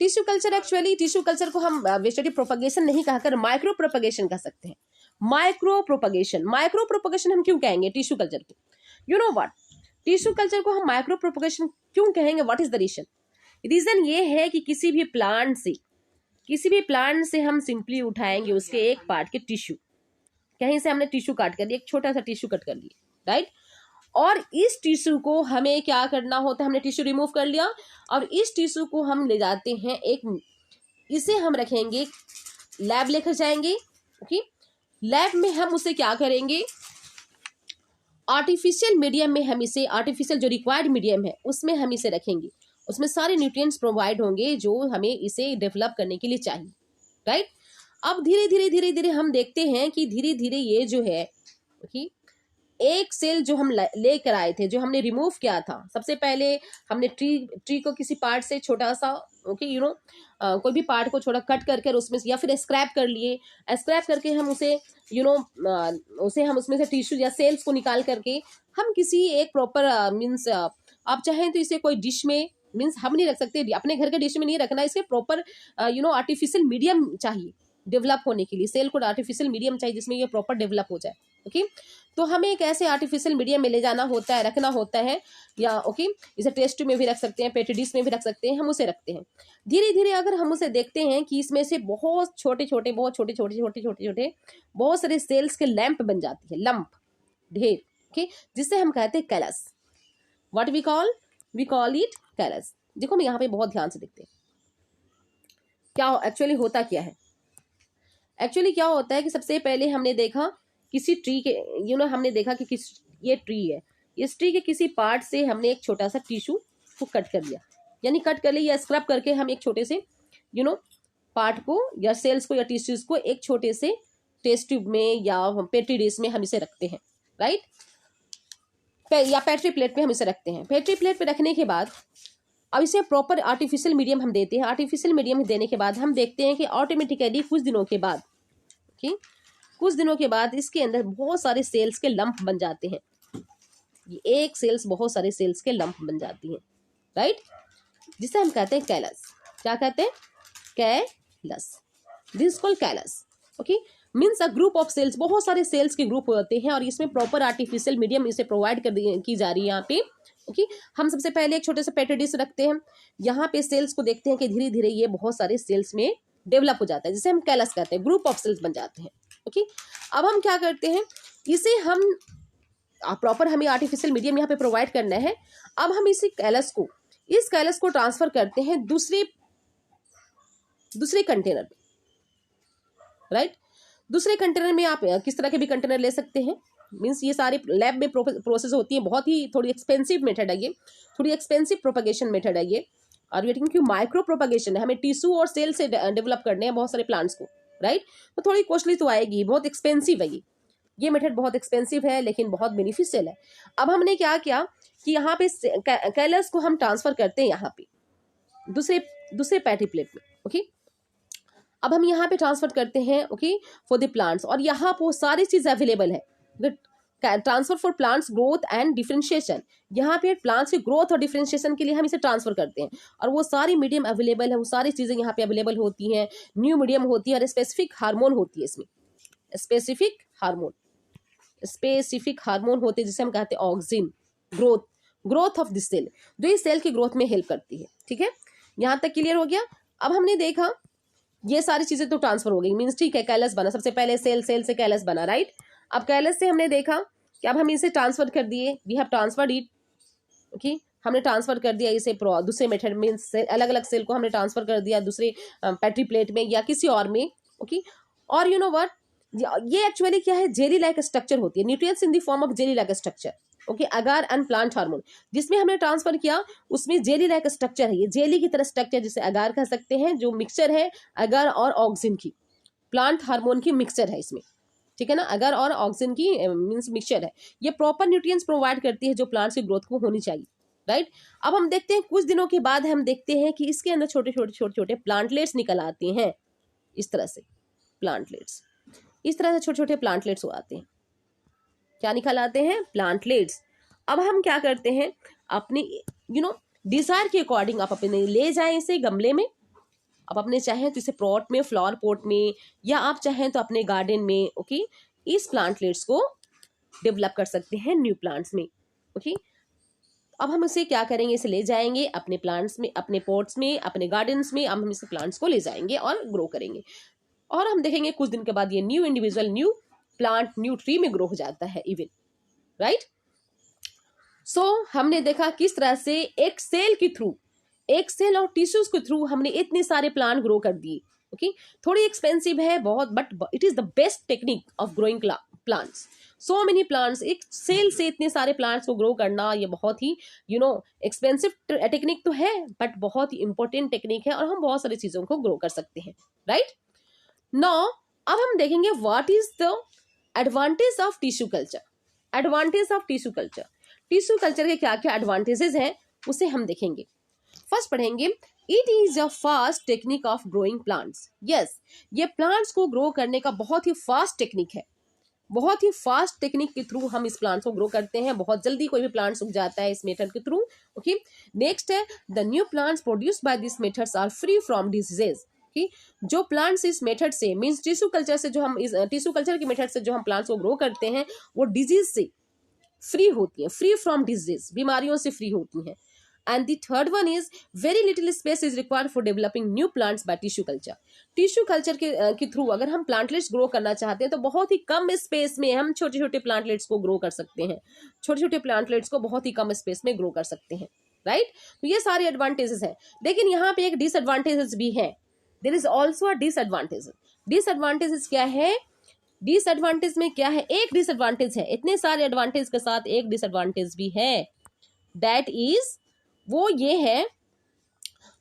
Tissue culture, actually tissue culture को हम vegetative propagation नहीं कहकर माइक्रो प्रोपगेशन कह सकते हैं। माइक्रो प्रोपगेशन हम क्यों कहेंगे टिश्यू कल्चर को? You know what, tissue culture को हम माइक्रो प्रोपगेशन क्यों कहेंगे? What is the reason? Reason ये है कि किसी भी प्लांट से हम सिंपली उठाएंगे उसके एक पार्ट के टिश्यू, कहीं से हमने टिश्यू काट कर लिया, एक छोटा सा टिश्यू कट कर लिया, राइट, और इस टिश्यू को हमें क्या करना होता है, हमने टिश्यू रिमूव कर लिया और इस टिश्यू को हम ले जाते हैं इसे हम रखेंगे, लैब लेकर जाएंगे। ओके, लैब में हम उसे क्या करेंगे, आर्टिफिशियल मीडियम में हम इसे, आर्टिफिशियल जो रिक्वायर्ड मीडियम है उसमें हम इसे रखेंगे, उसमें सारे न्यूट्रिएंट्स प्रोवाइड होंगे जो हमें इसे डेवलप करने के लिए चाहिए, राइट। अब धीरे धीरे हम देखते हैं कि धीरे धीरे ये जो है कि एक सेल जो हम लेकर आए थे, जो हमने रिमूव किया था, सबसे पहले हमने ट्री को किसी पार्ट से छोटा सा, ओके, कोई भी पार्ट को छोटा कट कर उसमें या फिर स्क्रैप कर लिए, स्क्रैप करके हम उसे उसे हम उसमें से टिश्यू या सेल्स को निकाल करके हम किसी एक प्रॉपर मीन्स आप चाहें तो इसे कोई डिश में, मीन्स हम नहीं रख सकते, अपने घर के डिश में नहीं रखना, इसे प्रॉपर आर्टिफिशियल मीडियम चाहिए डेवलप होने के लिए, सेल को आर्टिफिशियल मीडियम चाहिए जिसमें ये प्रॉपर डेवलप हो जाए। ओके, तो हमें एक ऐसे आर्टिफिशियल मीडियम में ले जाना होता है, रखना होता है, या ओके इसे टेस्ट ट्यूब में भी रख सकते हैं, पेट्री डिश में भी रख सकते हैं, हम उसे रखते हैं। धीरे धीरे अगर हम उसे देखते हैं कि इसमें से बहुत छोटे छोटे बहुत सारे सेल्स के लैंप बन जाती है, लंप, ढेर, ओके, जिससे हम कहते हैं callus. What we call it callus. देखो मैं यहाँ पे बहुत ध्यान से देखते हैं क्या एक्चुअली होता क्या है। एक्चुअली क्या होता है कि सबसे पहले हमने देखा किसी ट्री के, हमने देखा कि ये ट्री है, इस ट्री के किसी पार्ट से हमने एक छोटा सा टिश्यू को कट कर लिया, यानी कट कर लिया या स्क्रब करके हम एक छोटे से पार्ट को या सेल्स को या टिश्यूज को एक छोटे से टेस्ट ट्यूब में या पेट्री डिश में हम इसे रखते हैं, राइट, या पेट्री प्लेट पे हम इसे रखते हैं। पेट्री प्लेट पे रखने के बाद अब इसे प्रॉपर आर्टिफिशियल मीडियम हम देते हैं। आर्टिफिशियल मीडियम देने के बाद हम देखते हैं कि ऑटोमेटिकली कुछ दिनों के बाद इसके अंदर बहुत सारे सेल्स के लंप बन जाते हैं। ये एक सेल्स बहुत सारे सेल्स के लंप बन जाती हैं, राइट, जिसे हम कहते हैं कैलस। क्या कहते हैं? Callus. This called callus. Okay, means a group of cells, बहुत सारे सेल्स के ग्रुप होते हैं और इसमें प्रॉपर आर्टिफिशियल मीडियम इसे प्रोवाइड की जा रही है यहाँ पे। ओके, हम सबसे पहले एक छोटे से पेट्री डिश रखते हैं, यहाँ पे सेल्स को देखते हैं कि धीरे धीरे ये बहुत सारे सेल्स में डेवलप हो जाता है, जिसे हम कैलस कहते हैं, ग्रुप ऑफ सेल्स बन जाते हैं। ओके, अब हम क्या करते हैं, इसे हम प्रॉपर हमें आर्टिफिशियल मीडियम यहाँ पे प्रोवाइड करना है। अब हम इस कैलस को ट्रांसफर करते हैं दूसरे कंटेनर में, राइट। दूसरे कंटेनर में आप किस तरह के भी कंटेनर ले सकते हैं, मीन्स ये सारे लैब में प्रोसेस होती है, बहुत ही थोड़ी एक्सपेंसिव मेथड है ये, थोड़ी एक्सपेंसिव प्रोपगेशन मेथड है ये, और वेटिंग क्यों माइक्रो प्रोपगेशन है, हमें टिश्यू और सेल से डेवलप करने हैं बहुत सारे प्लांट्स को, राइट, तो थोड़ी कॉस्टली तो आएगी, बहुत एक्सपेंसिव है ये मेथड बहुत एक्सपेंसिव है लेकिन बहुत बेनिफिशियल है। अब हमने क्या किया कि यहाँ पे कैलस को हम ट्रांसफर करते हैं यहाँ पे दूसरे पैट्री प्लेट में। ओके, अब हम यहाँ पे ट्रांसफर करते हैं, ओके, फॉर द प्लांट्स, और यहाँ पर सारी चीज अवेलेबल है। Transfer for plants growth and differentiation, यहाँ पे प्लांट्स की ग्रोथ और डिफरेंशिएशन के लिए हम इसे ट्रांसफर करते हैं, और वो सारी मीडियम अवेलेबल है, वो सारी चीजें यहाँ पे अवेलेबल होती हैं, न्यू मीडियम होती है और स्पेसिफिक हार्मोन होती है इसमें, स्पेसिफिक हार्मोन होते हैं जिसे हम कहते हैं auxin, growth of this cell, जो इस सेल की ग्रोथ में हेल्प करती है। ठीक है, यहाँ तक क्लियर हो गया। अब हमने देखा ये सारी चीजें तो ट्रांसफर हो गई, मीन्स ठीक है, कैलस बना, सबसे पहले सेल से कैलस बना, राइट। अब कैलस से हमने देखा कि अब हम इसे ट्रांसफर कर दिए, we have transferred it. Okay, हमने ट्रांसफर कर दिया इसे दूसरे मेथड में, अलग अलग सेल को हमने ट्रांसफर कर दिया दूसरे पैट्री प्लेट में या किसी और में। ओके, और यू नो व्हाट, ये एक्चुअली क्या है, जेली लाइक स्ट्रक्चर होती है, nutrients in the form of jelly like structure. Okay, agar and plant hormone जिसमें हमने ट्रांसफर किया उसमें जेली लाइक स्ट्रक्चर है, ये जेली की तरह स्ट्रक्चर जिसे अगार कह सकते हैं, जो मिक्सचर है अगार और ऑक्सिन की, प्लांट हार्मोन की मिक्सचर है इसमें। ठीक है ना, अगर और ऑक्सिन की मीन्स मिक्सचर है, ये प्रॉपर न्यूट्रिएंट्स प्रोवाइड करती है जो प्लांट्स की ग्रोथ को होनी चाहिए, राइट। अब हम देखते हैं कुछ दिनों के बाद हम देखते हैं कि इसके अंदर छोटे प्लांटलेट्स निकल आते हैं, इस तरह से प्लांटलेट्स, इस तरह से छोटे प्लांटलेट्स आते हैं। क्या निकल आते हैं? प्लांटलेट्स। अब हम क्या करते हैं, अपनी डिजायर के अकॉर्डिंग आप अपने ले जाएं इसे गमले में, आप अपने चाहें तो इसे पॉट में, फ्लावर पॉट में, या आप चाहें तो अपने गार्डन में, ओके, इस प्लांटलेट्स को डेवलप कर सकते हैं न्यू प्लांट्स में, ओके। अब हम इसे क्या करेंगे, इसे ले जाएंगे अपने प्लांट्स में, अपने पॉट्स में, अपने गार्डन्स में, अब हम इसे प्लांट्स को ले जाएंगे और ग्रो करेंगे, और हम देखेंगे कुछ दिन के बाद ये new individual, new plant, new tree में ग्रो हो जाता है इवन, राइट। सो हमने देखा किस तरह से एक सेल के थ्रू, एक सेल और टिश्यूज के थ्रू हमने इतने सारे प्लांट ग्रो कर दिए, ओके। थोड़ी एक्सपेंसिव है बहुत, but it is the best technique of growing plants. So many plants, एक सेल से इतने सारे प्लांट्स को ग्रो करना, ये बहुत ही एक्सपेंसिव टेक्निक तो है, बट बहुत ही इंपॉर्टेंट टेक्निक है, और हम बहुत सारी चीजों को ग्रो कर सकते हैं, राइट। नाउ अब हम देखेंगे what is the advantage of tissue culture. Advantage of tissue culture, tissue culture के क्या क्या एडवांटेजेस हैं उसे हम देखेंगे। फर्स्ट पढ़ेंगे, it is a fast technique of growing plants. Yes, ये प्लांट्स को ग्रो करने का बहुत ही फास्ट टेक्निक है, बहुत ही फास्ट टेक्निक के थ्रू हम इस प्लांट्स को ग्रो करते हैं, बहुत जल्दी कोई भी प्लांट उग जाता है इस मेथड के थ्रू, ओके। नेक्स्ट है, the new plants produced by this methods are free from diseases. जो प्लांट्स इस मेथड से, मींस टिश्यू कल्चर से, जो हम इस टिश्यू कल्चर की मेथड से जो हम प्लांट्स को ग्रो करते हैं, वो डिजीज से फ्री होती है, फ्री फ्रॉम डिजीज, बीमारियों से फ्री होती हैं। And the third one is, very little space is required for developing new plants by tissue culture. Tissue culture के थ्रू अगर हम प्लांटलेट्स ग्रो करना चाहते हैं तो बहुत ही कम स्पेस में हम छोटे छोटे प्लांटलेट्स को ग्रो कर सकते हैं, छोटे छोटे प्लांटलेट्स को बहुत ही कम स्पेस में ग्रो कर सकते हैं, राइट। तो ये सारे एडवांटेजेस हैं, लेकिन यहाँ पे एक डिसएडवांटेजेस भी है। There is also a disadvantage. Disadvantages क्या है, डिसएडवांटेज में क्या है, एक डिसएडवांटेज है, इतने सारे एडवांटेज के साथ एक डिसएडवांटेज भी है, दैट इज, वो ये है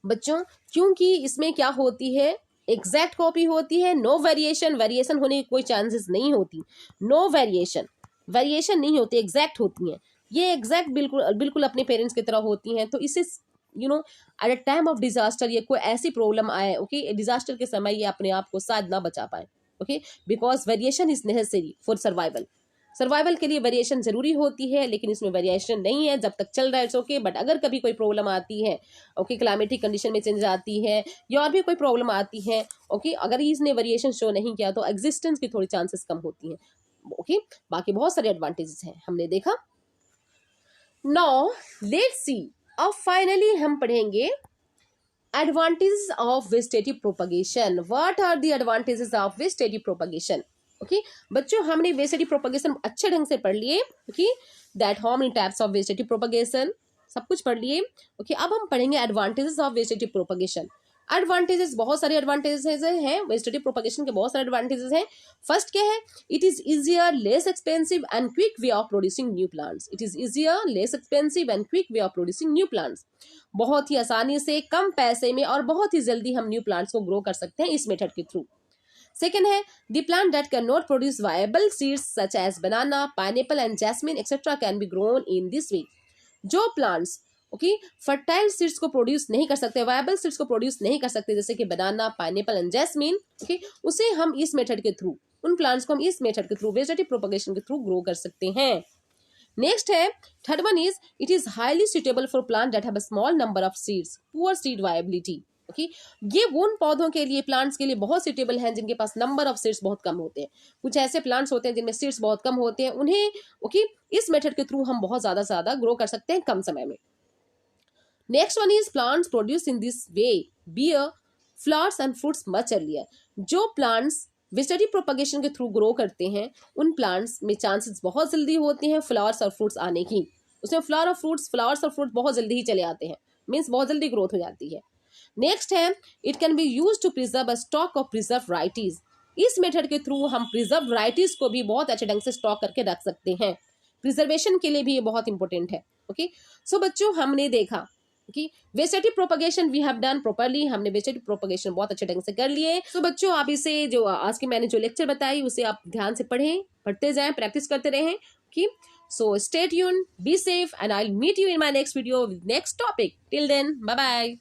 बच्चों, क्योंकि इसमें क्या होती है, एग्जैक्ट कॉपी होती है, नो वेरिएशन, वेरिएशन होने की कोई चांसेस नहीं होती, नो वेरिएशन, वेरिएशन नहीं होती, एग्जैक्ट होती हैं, ये एग्जैक्ट बिल्कुल बिल्कुल अपने पेरेंट्स की तरह होती हैं। तो इसे at a time of disaster, ये कोई ऐसी प्रॉब्लम आए, ओके, डिजास्टर के समय ये अपने आप को शायद ना बचा पाए, okay, because variation is necessary for survival. Survival के लिए वेरिएशन जरूरी होती है, लेकिन इसमें वेरिएशन नहीं है जब तक चल रहा है, इट्स ओके। बट अगर कभी कोई प्रॉब्लम आती है, ओके, क्लाइमेटिक कंडीशन में चेंज आती है या और भी कोई प्रॉब्लम आती है, ओके, अगर इसने वेरिएशन शो नहीं किया तो एग्जिस्टेंस की थोड़ी चांसेस कम होती हैं, ओके। बाकी बहुत सारे एडवांटेजेस हैं हमने देखा। नाउ लेट्स सी, अब फाइनली हम पढ़ेंगे advantages of vegetative propagation. What are the advantages of vegetative propagation, okay. बच्चों हमने वेजिटेटिव प्रोपगेशन अच्छे ढंग से पढ़ लिए, okay, that how many types of vegetative propagation, सब कुछ पढ़ लिए, ओके। अब हम पढ़ेंगे advantages of vegetative propagation. Advantages, बहुत सारे एडवांटेजेस हैं वेजिटेटिव प्रोपगेशन के, बहुत सारे एडवांटेजेस हैं। फर्स्ट क्या है, it is easier, less expensive and quick way of producing new plants. It is easier, less expensive and quick way of producing new plants. बहुत ही आसानी से, कम पैसे में और बहुत ही जल्दी हम न्यू प्लांट्स को ग्रो कर सकते हैं इस मेथड के थ्रू। Second है, the plant that cannot produce viable seeds such as banana, pineapple and jasmine etc. can be grown in this way. जो plants, ओके, फर्टाइल सीड्स को प्रोड्यूस नहीं कर सकते, वायबल सीड्स को प्रोड्यूस नहीं कर सकते, जैसे कि बनाना, पाइनएप्पल एंड जैस्मिन, ओके, उसे हम इस मेथड के थ्रू, उन प्लांट्स को हम इस मेथड के थ्रू, वेजिटेटिव प्रोपगेशन के थ्रू ग्रो कर सकते हैं। नेक्स्ट है, third one is, it is highly suitable for plant that have a small number of seeds, poor seed viability, okay. ये उन पौधों के लिए, प्लांट्स के लिए बहुत सुटेबल हैं जिनके पास नंबर ऑफ सीड्स बहुत कम होते हैं। कुछ ऐसे प्लांट्स होते हैं जिनमें सीड्स बहुत कम होते हैं, उन्हें, ओके, इस मेथड के थ्रू हम बहुत ज्यादा से ज्यादा ग्रो कर सकते हैं कम समय में। Next one is, plants produce in this way beer flowers and fruits much earlier. जो प्लांट्स वेजिटेटिव प्रोपगेशन के थ्रू ग्रो करते हैं, उन प्लांट्स में चांसेस बहुत जल्दी होते हैं फ्लावर्स और फ्रूट्स आने की। उसमें फ्लावर्स और फ्रूट बहुत जल्दी ही चले आते हैं, मीन्स बहुत जल्दी ग्रोथ हो जाती है। नेक्स्ट है, it can be use to preserve a stock of preserve varieties. इस मेथड के थ्रू हम प्रिजर्व वैरायटीज को भी बहुत अच्छे ढंग से स्टॉक करके रख सकते हैं। प्रिजर्वेशन के लिए भी ये बहुत इंपॉर्टेंट है, ओके। सो बच्चों हमने देखा कि vegetative propagation we have done properly, हमने वेजिटेटिव प्रोपगेशन बहुत अच्छे ढंग से कर लिए। सो बच्चों आप इसे, जो आज के मैंने जो लेक्चर बताई उसे आप ध्यान से पढ़ें, पढ़ते जाएं, प्रैक्टिस करते रहें, okay. So stay tuned, be safe and I will meet you in my next video with next topic. Till then, bye bye.